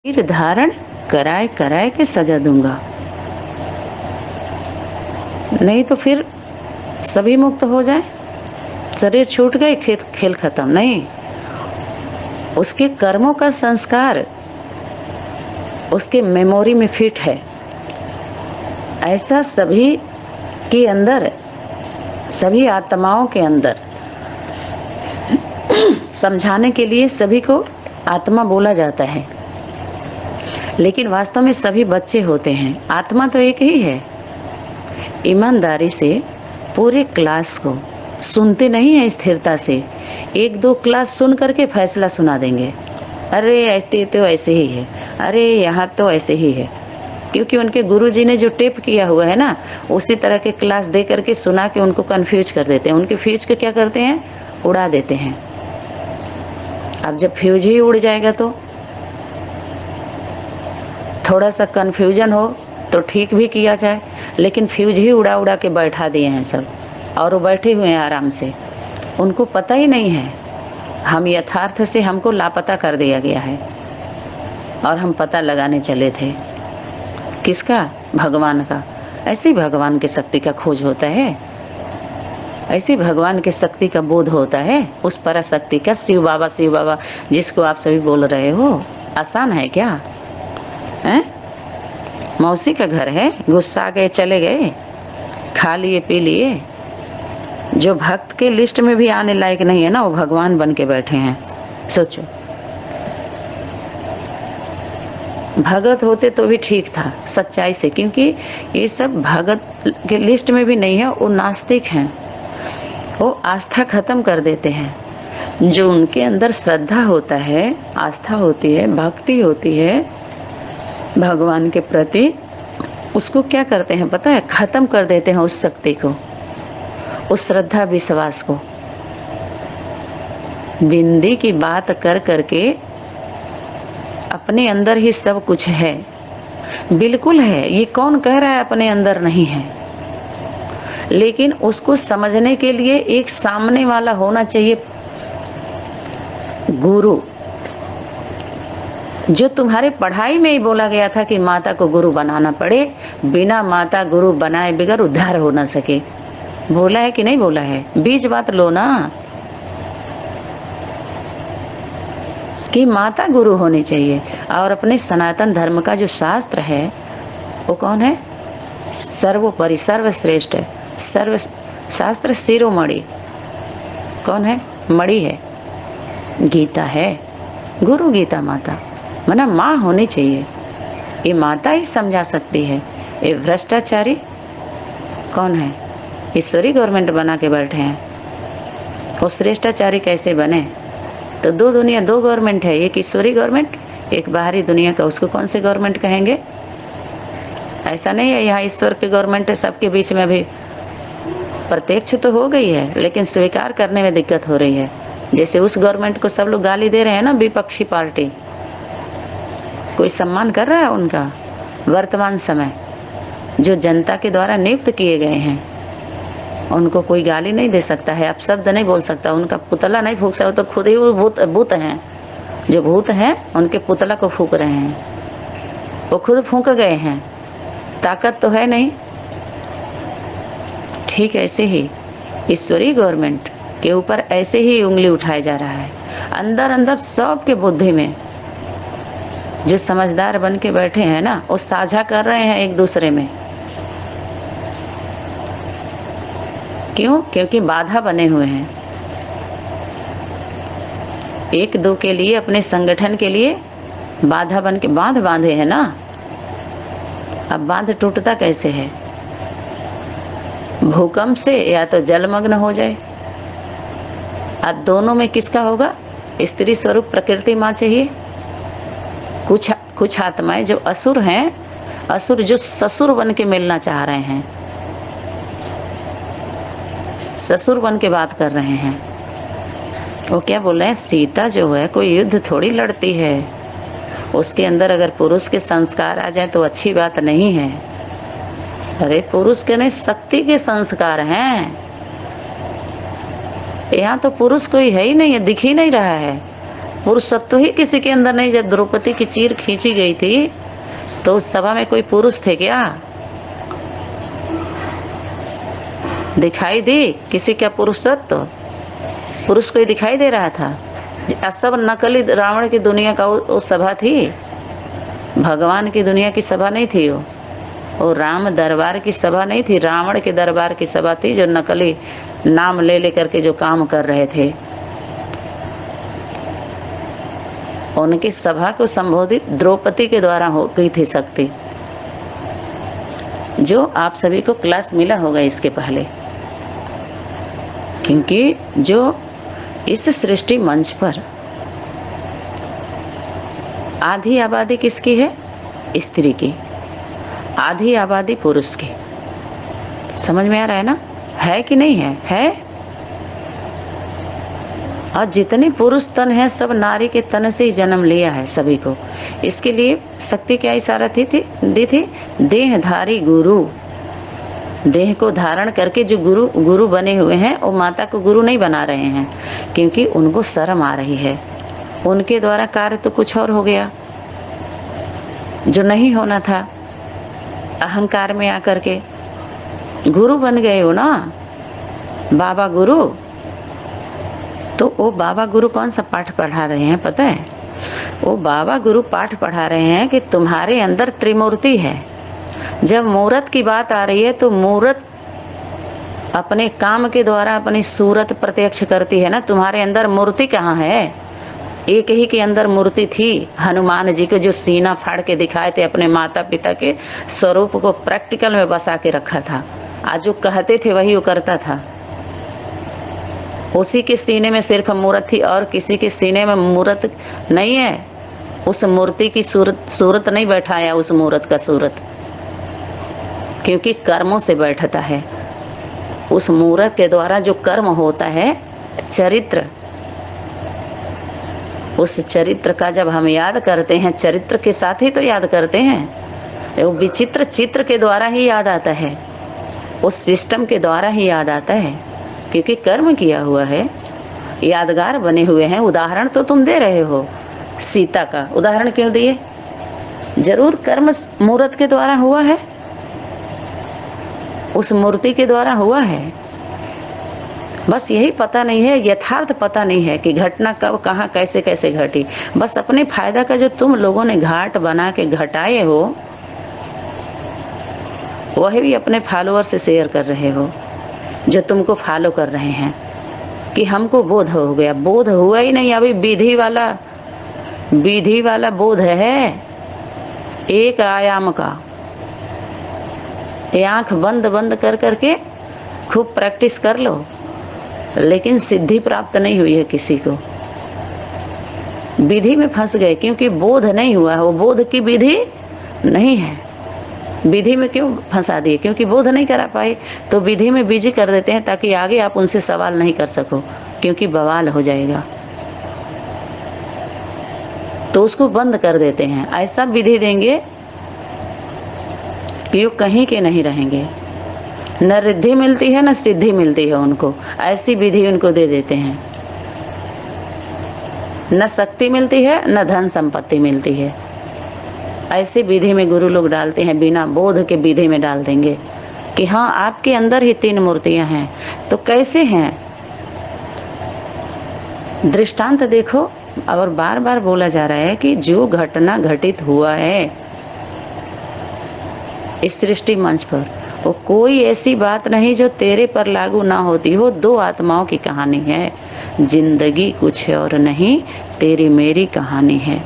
सिर धारण कराए कराए के सजा दूंगा, नहीं तो फिर सभी मुक्त हो जाए, शरीर छूट गए, खेल खत्म। नहीं, उसके कर्मों का संस्कार उसके मेमोरी में फिट है। ऐसा सभी के अंदर, सभी आत्माओं के अंदर समझाने के लिए सभी को आत्मा बोला जाता है, लेकिन वास्तव में सभी बच्चे होते हैं। आत्मा तो एक ही है। ईमानदारी से पूरे क्लास को सुनते नहीं है, स्थिरता से एक दो क्लास सुन करके फैसला सुना देंगे, अरे ऐसे तो ऐसे ही है, अरे यहाँ तो ऐसे ही है, क्योंकि उनके गुरुजी ने जो टेप किया हुआ है ना, उसी तरह के क्लास दे करके सुना के उनको कंफ्यूज कर देते हैं। उनके फ्यूज को क्या करते हैं, उड़ा देते हैं। अब जब फ्यूज ही उड़ जाएगा तो थोड़ा सा कन्फ्यूजन हो तो ठीक भी किया जाए, लेकिन फ्यूज ही उड़ा उड़ा के बैठा दिए हैं सब, और वो बैठे हुए हैं आराम से। उनको पता ही नहीं है, हम यथार्थ से हमको लापता कर दिया गया है और हम पता लगाने चले थे। किसका? भगवान का। ऐसे भगवान की शक्ति का खोज होता है, ऐसे भगवान की शक्ति का बोध होता है, उस पराशक्ति का। शिव बाबा जिसको आप सभी बोल रहे हो, आसान है क्या? हैं? मौसी का घर है, गुस्सा गए चले गए, खा लिए पी लिए। जो भक्त के लिस्ट में भी आने लायक नहीं है ना, वो भगवान बन के बैठे हैं। सोचो, भगत होते तो भी ठीक था सच्चाई से, क्योंकि ये सब भगत के लिस्ट में भी नहीं है, वो नास्तिक हैं। वो आस्था खत्म कर देते हैं। जो उनके अंदर श्रद्धा होता है, आस्था होती है, भक्ति होती है भगवान के प्रति, उसको क्या करते हैं पता है? खत्म कर देते हैं उस शक्ति को, उस श्रद्धा विश्वास को। बिंदी की बात कर करके अपने अंदर ही सब कुछ है, बिल्कुल है। ये कौन कह रहा है अपने अंदर नहीं है? लेकिन उसको समझने के लिए एक सामने वाला होना चाहिए, गुरु। जो तुम्हारे पढ़ाई में ही बोला गया था कि माता को गुरु बनाना पड़े, बिना माता गुरु बनाए बगैर उद्धार हो ना सके। बोला है कि नहीं बोला है? बीज बात लो ना, कि माता गुरु होनी चाहिए। और अपने सनातन धर्म का जो शास्त्र है वो कौन है? सर्वोपरि, सर्वश्रेष्ठ, सर्व शास्त्र शिरोमणि कौन है? मणि है, गीता है। गुरु गीता माता, माना माँ होनी चाहिए। ये माता ही समझा सकती है। ये भ्रष्टाचारी कौन है? ईश्वरी गवर्नमेंट बना के बैठे हैं। वो श्रेष्ठाचारी कैसे बने? तो दो दुनिया, दो गवर्नमेंट है, एक ईश्वरी गवर्नमेंट, एक बाहरी दुनिया का। उसको कौन से गवर्नमेंट कहेंगे? ऐसा नहीं है यहाँ ईश्वर की गवर्नमेंट है सबके बीच में। भी प्रत्यक्ष तो हो गई है, लेकिन स्वीकार करने में दिक्कत हो रही है। जैसे उस गवर्नमेंट को सब लोग गाली दे रहे हैं ना, विपक्षी पार्टी, कोई सम्मान कर रहा है उनका? वर्तमान समय जो जनता के द्वारा नियुक्त किए गए हैं, उनको कोई गाली नहीं दे सकता है, आप शब्द नहीं बोल सकता, उनका पुतला नहीं फूंक सकता। तो खुद ही वो भूत हैं, जो भूत हैं उनके पुतला को फूंक रहे हैं, वो खुद फूंक गए हैं, ताकत तो है नहीं। ठीक ऐसे ही ईश्वरीय गवर्नमेंट के ऊपर ऐसे ही उंगली उठाया जा रहा है। अंदर अंदर सबके बुद्धि में जो समझदार बन के बैठे हैं ना, वो साझा कर रहे हैं एक दूसरे में। क्यों? क्योंकि बाधा बने हुए हैं एक दो के लिए, अपने संगठन के लिए बाधा बन के बांध बांधे हैं ना। अब बांध टूटता कैसे है? भूकंप से या तो जलमग्न हो जाए। अब दोनों में किसका होगा? स्त्री स्वरूप प्रकृति माँ चाहिए। कुछ आत्माएं जो असुर हैं, असुर जो ससुर बन के मिलना चाह रहे हैं, ससुर बन के बात कर रहे हैं। वो क्या बोल रहे हैं? सीता जो है कोई युद्ध थोड़ी लड़ती है, उसके अंदर अगर पुरुष के संस्कार आ जाए तो अच्छी बात नहीं है। अरे पुरुष के नहीं, शक्ति के संस्कार हैं। यहाँ तो पुरुष कोई है ही नहीं है, दिख ही नहीं रहा है। पुरुषत्व ही किसी के अंदर नहीं। जब द्रौपदी की चीर खींची गई थी तो उस सभा में कोई पुरुष थे क्या? दिखाई दी किसी का पुरुषत्व? पुरुष कोई दिखाई दे रहा था? सब नकली रावण की दुनिया का वो सभा थी, भगवान की दुनिया की सभा नहीं थी वो राम दरबार की सभा नहीं थी, रावण के दरबार की सभा थी, जो नकली नाम ले लेकर के जो काम कर रहे थे। उनकी सभा को संबोधित द्रौपदी के द्वारा हो गई थी शक्ति, जो आप सभी को क्लास मिला होगा इसके पहले। क्योंकि जो इस सृष्टि मंच पर आधी आबादी किसकी है? स्त्री की, आधी आबादी पुरुष की। समझ में आ रहा है ना? है कि नहीं है? है। और जितने पुरुष तन है सब नारी के तन से ही जन्म लिया है सभी को। इसके लिए शक्ति क्या इशारा दी थी? देहधारी गुरु। देह को धारण करके जो गुरु बने हुए हैं वो माता को गुरु नहीं बना रहे हैं, क्योंकि उनको शर्म आ रही है। उनके द्वारा कार्य तो कुछ और हो गया जो नहीं होना था। अहंकार में आकर के गुरु बन गए हो ना, बाबा गुरु। तो वो बाबा गुरु कौन सा पाठ पढ़ा रहे हैं पता है? वो बाबा गुरु पाठ पढ़ा रहे हैं कि तुम्हारे अंदर त्रिमूर्ति है। जब मूर्त की बात आ रही है तो मूर्त अपने काम के द्वारा अपनी सूरत प्रत्यक्ष करती है ना। तुम्हारे अंदर मूर्ति कहाँ है? एक ही के अंदर मूर्ति थी, हनुमान जी को जो सीना फाड़ के दिखाए थे, अपने माता पिता के स्वरूप को प्रैक्टिकल में बसा के रखा था। आज जो कहते थे वही वो करता था। उसी के सीने में सिर्फ मूर्त थी और किसी के सीने में मूर्त नहीं है। उस मूर्ति की सूरत नहीं बैठाया, उस मूर्त का सूरत, क्योंकि कर्मों से बैठता है। उस मूर्त के द्वारा जो कर्म होता है, चरित्र, उस चरित्र का जब हम याद करते हैं, चरित्र के साथ ही तो याद करते हैं। वो विचित्र चित्र के द्वारा ही याद आता है, उस सिस्टम के द्वारा ही याद आता है, क्योंकि कर्म किया हुआ है, यादगार बने हुए हैं। उदाहरण तो तुम दे रहे हो, सीता का उदाहरण क्यों दिए? जरूर कर्म मूर्त के द्वारा हुआ है, उस मूर्ति के द्वारा हुआ है। बस यही पता नहीं है, यथार्थ पता नहीं है कि घटना कब कहाँ कैसे कैसे घटी। बस अपने फायदा का जो तुम लोगों ने घाट बना के घटाए हो, वही भी अपने फॉलोअर से शेयर कर रहे हो, जो तुमको फॉलो कर रहे हैं कि हमको बोध हो गया। बोध हुआ ही नहीं, अभी विधि वाला बोध है, एक आयाम का। ये आँख बंद कर करके खूब प्रैक्टिस कर लो, लेकिन सिद्धि प्राप्त नहीं हुई है किसी को। विधि में फंस गए क्योंकि बोध नहीं हुआ है। वो बोध की विधि नहीं है। विधि में क्यों फंसा दिए? क्योंकि बोध नहीं करा पाए, तो विधि में बिजी कर देते हैं ताकि आगे आप उनसे सवाल नहीं कर सको, क्योंकि बवाल हो जाएगा। तो उसको बंद कर देते हैं। ऐसा विधि देंगे कि वो कहीं के नहीं रहेंगे। न रिद्धि मिलती है न सिद्धि मिलती है उनको, ऐसी विधि उनको दे देते हैं। न शक्ति मिलती है न धन संपत्ति मिलती है। ऐसी विधि में गुरु लोग डालते हैं, बिना बोध के विधि में डाल देंगे कि हाँ आपके अंदर ही 3 मूर्तियां हैं। तो कैसे हैं? दृष्टांत देखो। और बार बार बोला जा रहा है कि जो घटना घटित हुआ है इस सृष्टि मंच पर, वो कोई ऐसी बात नहीं जो तेरे पर लागू ना होती हो। 2 आत्माओं की कहानी है। जिंदगी कुछ और नहीं, तेरी मेरी कहानी है।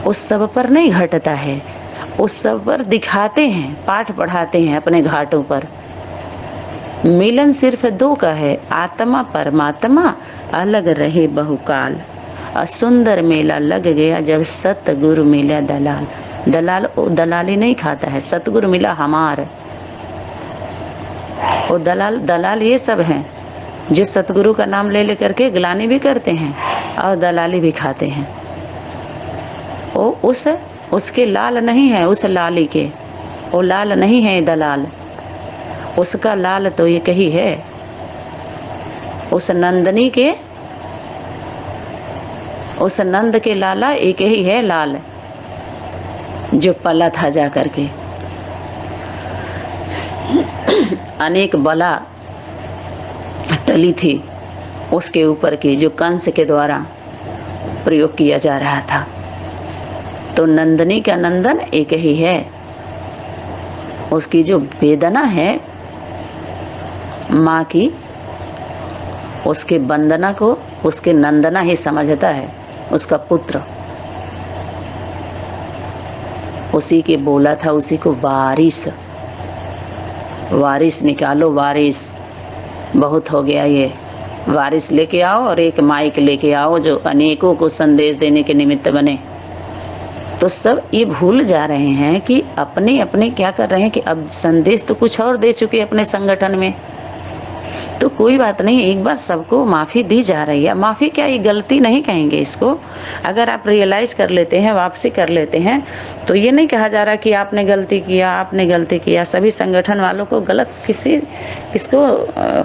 उस सब पर नहीं घटता है, उस सब पर दिखाते हैं, पाठ पढ़ाते हैं अपने घाटों पर। मिलन सिर्फ 2 का है, आत्मा परमात्मा अलग रहे बहुकाल। सुंदर मेला लग गया जब सतगुरु मिला दलाल। दलाली नहीं खाता है, सतगुरु मिला हमार। वो दलाल ये सब हैं जो सतगुरु का नाम ले लेकर के ग्लानि भी करते हैं और दलाली भी खाते हैं। वो उसके लाल नहीं है, उस लाली के वो लाल नहीं है दलाल। उसका लाल तो एक ही है, उस नंदनी के उस नंद के लाला एक ही है लाल, जो पला था जा करके। अनेक बला टली थी उसके ऊपर की, जो कंस के द्वारा प्रयोग किया जा रहा था। तो नंदनी का नंदन एक ही है। उसकी जो वेदना है माँ की, उसके वंदना को उसके नंदना ही समझता है, उसका पुत्र। उसी के बोला था, उसी को वारिस, वारिस निकालो, वारिस बहुत हो गया, ये वारिस लेके आओ और एक माइक लेके आओ जो अनेकों को संदेश देने के निमित्त बने। तो सब ये भूल जा रहे हैं कि अपने अपने क्या कर रहे हैं कि अब संदेश तो कुछ और दे चुके अपने संगठन में। तो कोई बात नहीं, एक बार सबको माफ़ी दी जा रही है। माफ़ी क्या, ये गलती नहीं कहेंगे इसको। अगर आप रियलाइज़ कर लेते हैं, वापसी कर लेते हैं, तो ये नहीं कहा जा रहा कि आपने गलती किया, आपने गलती किया। सभी संगठन वालों को गलत किसको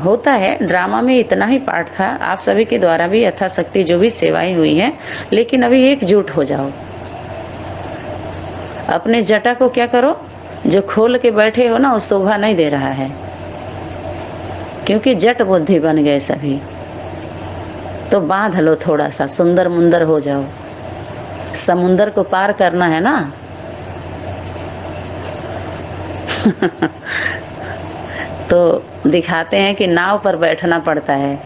होता है। ड्रामा में इतना ही पार्ट था, आप सभी के द्वारा भी यथाशक्ति जो भी सेवाएं हुई हैं, लेकिन अभी एकजुट हो जाओ। अपने जटा को क्या करो, जो खोल के बैठे हो ना, वो शोभा नहीं दे रहा है, क्योंकि जट बुद्धि बन गए सभी। तो बांध लो थोड़ा सा, सुंदर मुंदर हो जाओ। समुंदर को पार करना है ना। तो दिखाते हैं कि नाव पर बैठना पड़ता है।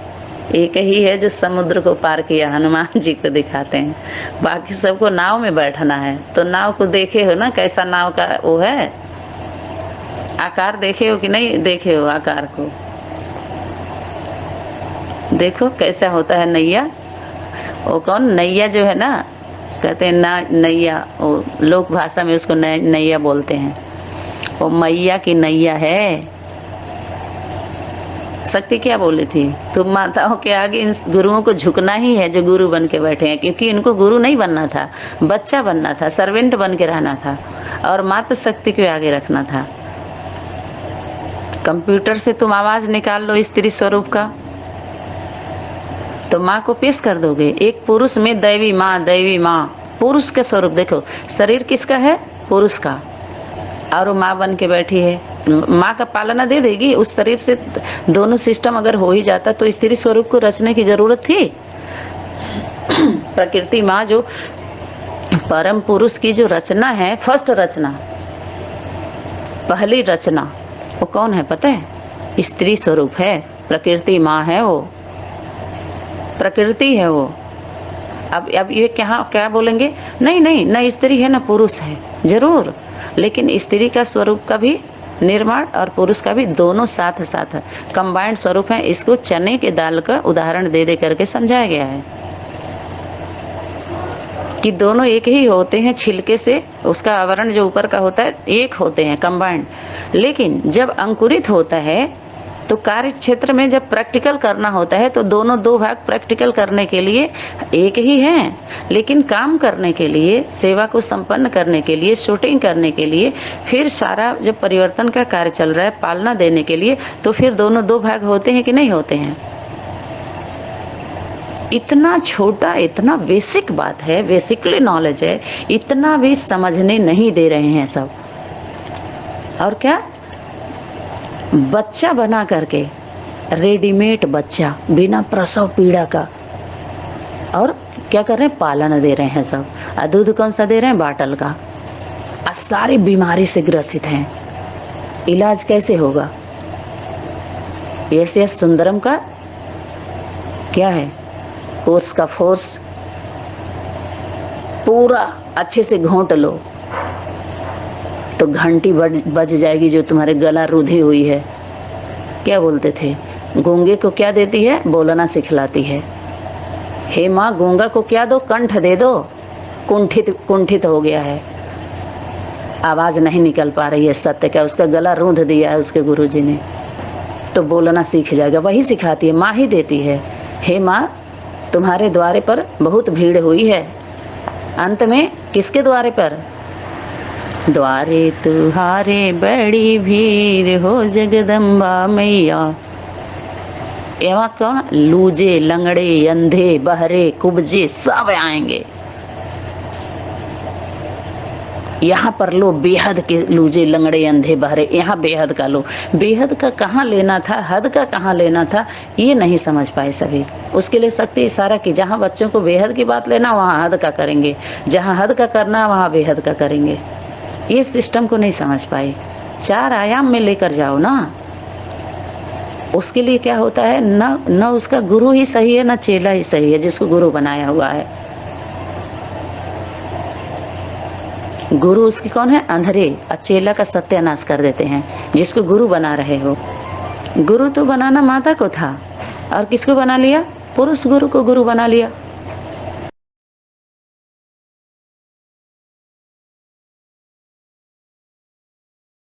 एक ही है जो समुद्र को पार किया, हनुमान जी को दिखाते हैं। बाकी सबको नाव में बैठना है। तो नाव को देखे हो ना, कैसा नाव का वो है, आकार देखे हो कि नहीं देखे हो? आकार को देखो कैसा होता है नैया। वो कौन नैया जो है ना, कहते हैं ना नैया, वो लोक भाषा में उसको नैया बोलते हैं। वो मैया की नैया है। शक्ति क्या बोली थी, तुम माताओं के आगे इन गुरुओं को झुकना ही है जो गुरु बन के बैठे हैं, क्योंकि इनको गुरु नहीं बनना था, बच्चा बनना था, सर्वेंट बन के रहना था और माता शक्ति को आगे रखना था। कंप्यूटर से तुम आवाज निकाल लो स्त्री स्वरूप का, तो माँ को पेश कर दोगे। एक पुरुष में दैवी माँ, पुरुष का स्वरूप देखो। शरीर किसका है? पुरुष का, और वो माँ बन के बैठी है। माँ का पालना दे देगी। उस शरीर से दोनों सिस्टम अगर हो ही जाता तो स्त्री स्वरूप को रचने की जरूरत थी? प्रकृति माँ जो परम पुरुष की जो रचना है, फर्स्ट रचना, पहली रचना, वो कौन है पता है? स्त्री स्वरूप है। प्रकृति माँ है, वो प्रकृति है वो। अब ये क्या बोलेंगे? नहीं, न स्त्री है न पुरुष है, जरूर, लेकिन स्त्री का स्वरूप का भी निर्माण और पुरुष का भी दोनों साथ साथ कंबाइंड स्वरूप है। इसको चने के दाल का उदाहरण दे करके समझाया गया है कि दोनों एक ही होते हैं। छिलके से उसका आवरण जो ऊपर का होता है एक होते हैं, कंबाइंड। लेकिन जब अंकुरित होता है तो कार्य क्षेत्र में जब प्रैक्टिकल करना होता है तो दोनों दो भाग प्रैक्टिकल करने के लिए एक ही हैं, लेकिन काम करने के लिए, सेवा को संपन्न करने के लिए, शूटिंग करने के लिए, फिर सारा जब परिवर्तन का कार्य चल रहा है, पालना देने के लिए, तो फिर दोनों दो भाग होते हैं कि नहीं होते हैं? इतना छोटा, इतना बेसिक बात है, बेसिकली नॉलेज है, इतना भी समझने नहीं दे रहे हैं सब। और क्या बच्चा बना करके, रेडीमेड बच्चा, बिना प्रसव पीड़ा का, और क्या कर रहे हैं? पालन दे रहे हैं सब। दूध कौन सा दे रहे हैं? बाटल का। सारी बीमारी से ग्रसित हैं। इलाज कैसे होगा? ऐसे सुंदरम का क्या है? कोर्स का फोर्स पूरा अच्छे से घोंट लो तो घंटी बज जाएगी जो तुम्हारे गला रुधी हुई है। क्या बोलते थे? गूंगे को क्या देती है? बोलना सिखलाती है। हे माँ, गूंगा को क्या दो? कंठ दे दो। कुंठित हो गया है, आवाज नहीं निकल पा रही है सत्य का, उसका गला रूंध दिया है उसके गुरुजी ने, तो बोलना सीख जाएगा। वही सिखाती है, माँ ही देती है। हे माँ, तुम्हारे द्वारे पर बहुत भीड़ हुई है। अंत में किसके द्वारे पर? द्वारे तुम्हारे बड़ी भीड़ हो जगदम्बा मैया। यहाँ कौन, लूजे, लंगड़े, अंधे, बहरे, कुब्जे सब आएंगे। यहाँ पर लो बेहद के लूजे, लंगड़े, अंधे, बहरे, यहाँ बेहद का लो। बेहद का कहाँ लेना था, हद का कहाँ लेना था, ये नहीं समझ पाए सभी। उसके लिए शक्ति इशारा की, जहाँ बच्चों को बेहद की बात लेना वहाँ हद का करेंगे, जहाँ हद का करना वहाँ बेहद का करेंगे। ये सिस्टम को नहीं समझ पाए। 4 आयाम में लेकर जाओ ना। उसके लिए क्या होता है, न उसका गुरु ही सही है, न चेला ही सही है जिसको गुरु बनाया हुआ है। गुरु उसकी कौन है, अंधेरे, और चेला का सत्यानाश कर देते हैं जिसको गुरु बना रहे हो। गुरु तो बनाना माता को था, और किसको बना लिया, पुरुष गुरु को गुरु बना लिया।